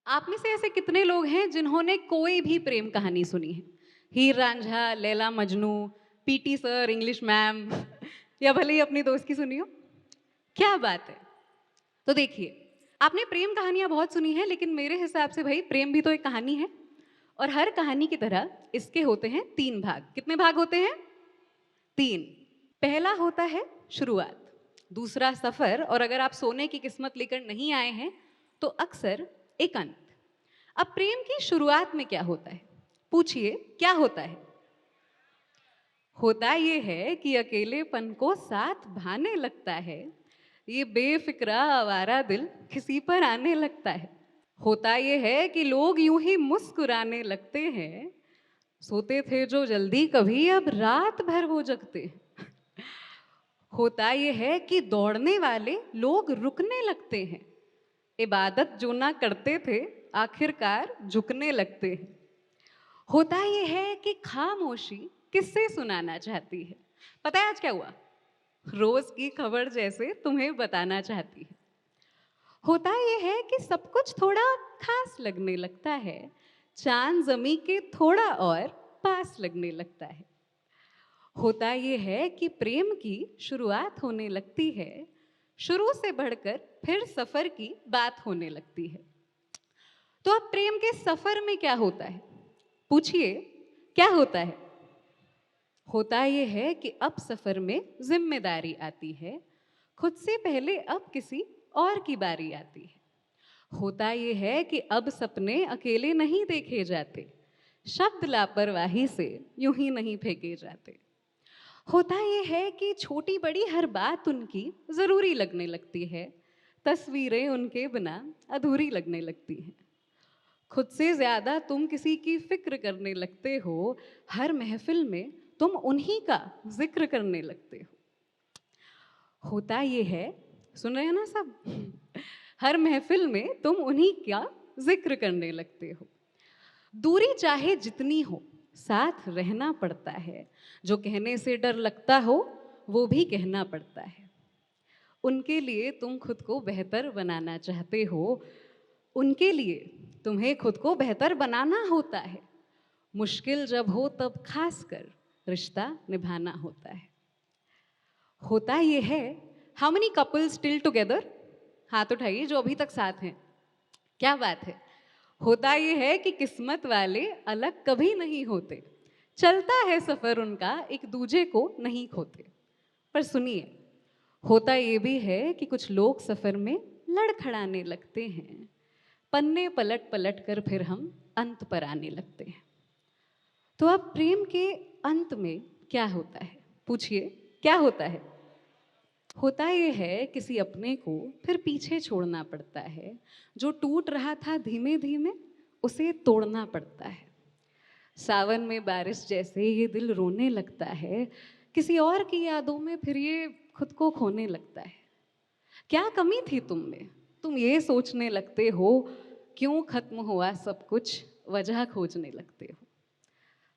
आप में से ऐसे कितने लोग हैं जिन्होंने कोई भी प्रेम कहानी सुनी है? Heer Ranjha, Laila Majnu, PT sir, English ma'am या भले ही अपनी दोस्त की सुनी हो? क्या बात है! तो देखिए, आपने प्रेम कहानियाँ बहुत सुनी हैं, लेकिन मेरे हिसाब से भई प्रेम भी तो एक कहानी है और हर कहानी की तरह इसके होते हैं 3 भाग। कितने भाग होते हैं? 3। पहला होता है शुरुआत, दूसरा सफ़र और अगर आप सोने की किस्मत लेकर नहीं आए हैं, तो अक्सर एक अंत। अब प्रेम की शुरुआत में क्या होता है? पूछिए, क्या होता है? होता ये है कि अकेलेपन को साथ भाने लगता है। ये बेफ़िक्रा आवारा दिल किसी पर आने लगता है। होता ये है कि लोग यूं ही मुस्कुराने लगते हैं। सोते थे जो जल्दी कभी अब रात भर वो जगते हैं। होता ये है कि दौड़ने वाले लोग रुकने लगते हैं। इबादत जो ना करते थे आखिरकार झुकने लगते हैं। होता ये है कि खामोशी किससे सुनाना चाहती है। पता है आज क्या हुआ? रोज की खबर जैसे तुम्हें बताना चाहती है। होता ये है कि सब कुछ थोड़ा खास लगने लगता है। चांद जमी के थोड़ा और पास लगने लगता है। होता ये है कि प्रेम की शुरुआत होने लगती है। शुरू से बढ़कर फिर सफर की बात होने लगती है। तो अब प्रेम के सफर में क्या होता है? पूछिए, क्या होता है? होता यह है कि अब सफर में जिम्मेदारी आती है। खुद से पहले अब किसी और की बारी आती है। होता यह है कि अब सपने अकेले नहीं देखे जाते। शब्द लापरवाही से यूं ही नहीं फेंके जाते। होता यह है कि छोटी बड़ी हर बात उनकी जरूरी लगने लगती है। तस्वीरें उनके बिना अधूरी लगने लगती हैं। खुद से ज्यादा तुम किसी की फिक्र करने लगते हो। हर महफिल में तुम उन्हीं का जिक्र करने लगते हो। होता ये है, सुन रहे हैं ना सब? हर महफिल में तुम उन्हीं का जिक्र करने लगते हो। दूरी चाहे जितनी हो, साथ रहना पड़ता है। जो कहने से डर लगता हो, वो भी कहना पड़ता है। उनके लिए तुम खुद को बेहतर बनाना चाहते हो। उनके लिए तुम्हें खुद को बेहतर बनाना होता है। मुश्किल जब हो तब खासकर रिश्ता निभाना होता है। होता ये है, how many couples still together? हाथ उठाइए जो अभी तक साथ हैं। क्या बात है! होता ये है कि किस्मत वाले अलग कभी नहीं होते। चलता है सफर उनका, एक दूजे को नहीं खोते। पर सुनिए, होता ये भी है कि कुछ लोग सफर में लड़खड़ाने लगते हैं। पन्ने पलट पलट कर फिर हम अंत पर आने लगते हैं। तो अब प्रेम के अंत में क्या होता है? पूछिए, क्या होता है? होता ये है किसी अपने को फिर पीछे छोड़ना पड़ता है। जो टूट रहा था धीमे धीमे, उसे तोड़ना पड़ता है। सावन में बारिश जैसे ये दिल रोने लगता है। किसी और की यादों में फिर ये खुद को खोने लगता है। क्या कमी थी तुम में? तुम ये सोचने लगते हो। क्यों खत्म हुआ सब कुछ? वजह खोजने लगते हो।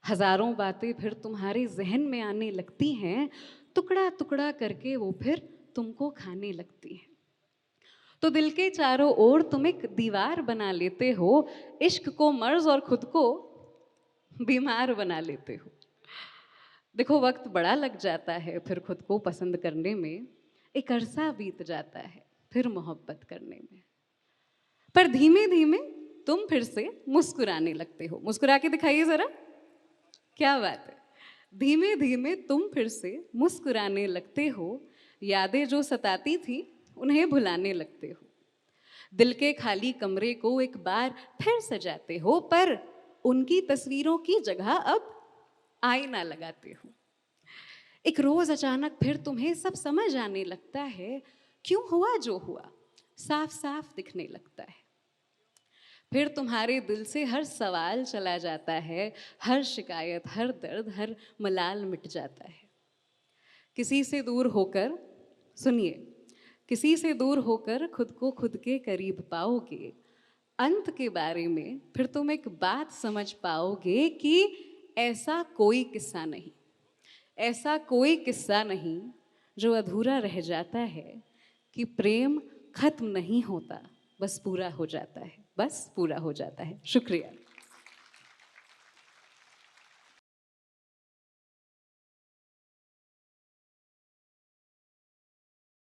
हजारों बातें फिर तुम्हारे जहन में आने लगती हैं। टुकड़ा टुकड़ा करके वो फिर तुमको खाने लगती हैं। तो दिल के चारों ओर तुम एक दीवार बना लेते हो। इश्क को मर्ज और खुद को बीमार बना लेते हो। देखो, वक्त बड़ा लग जाता है फिर खुद को पसंद करने में। एक अरसा बीत जाता है फिर मोहब्बत करने में। पर धीमे धीमे तुम फिर से मुस्कुराने लगते हो। मुस्कुरा के दिखाइए जरा। क्या बात है! धीमे धीमे तुम फिर से मुस्कुराने लगते हो। यादें जो सताती थी उन्हें भुलाने लगते हो। दिल के खाली कमरे को एक बार फिर सजाते हो, पर उनकी तस्वीरों की जगह अब आईना लगाते हो। एक रोज अचानक फिर तुम्हें सब समझ आने लगता है। क्यों हुआ जो हुआ साफ साफ दिखने लगता है। फिर तुम्हारे दिल से हर सवाल चला जाता है। हर शिकायत, हर दर्द, हर मलाल मिट जाता है। किसी से दूर होकर, सुनिए, किसी से दूर होकर खुद को खुद के करीब पाओगे। अंत के बारे में फिर तुम एक बात समझ पाओगे कि ऐसा कोई किस्सा नहीं, ऐसा कोई किस्सा नहीं जो अधूरा रह जाता है। कि प्रेम खत्म नहीं होता, बस पूरा हो जाता है। बस पूरा हो जाता है। शुक्रिया।